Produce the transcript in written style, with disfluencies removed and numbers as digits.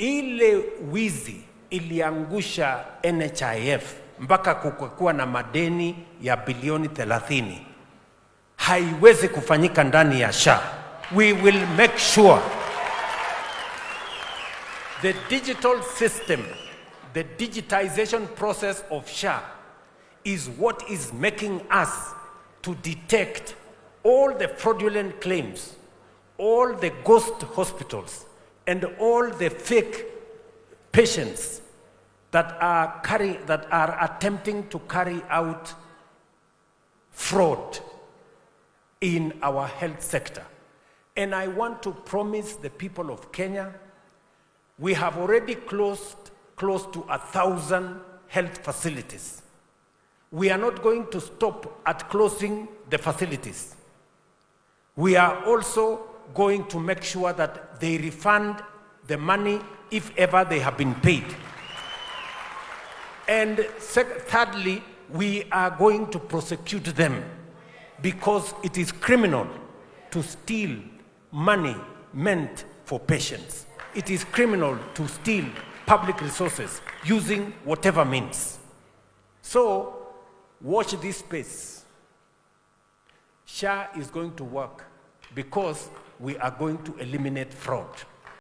Ile wizi iliangusha NHIF mpaka kukuwa na madeni ya bilioni 30. Haiwezi kufanyika ndani ya SHA. We will make sure the digital system, the digitization process of SHA is what is making us to detect all the fraudulent claims, all the ghost hospitals, and all the fake patients that are attempting to carry out fraud in our health sector. And I want to promise the people of Kenya, we have already closed close to 1,000 health facilities. We are not going to stop at closing the facilities. We are also going to make sure that they refund the money if ever they have been paid. And thirdly, we are going to prosecute them because it is criminal to steal money meant for patients. It is criminal to steal public resources using whatever means. So, watch this space. SHA is going to work because we are going to eliminate fraud.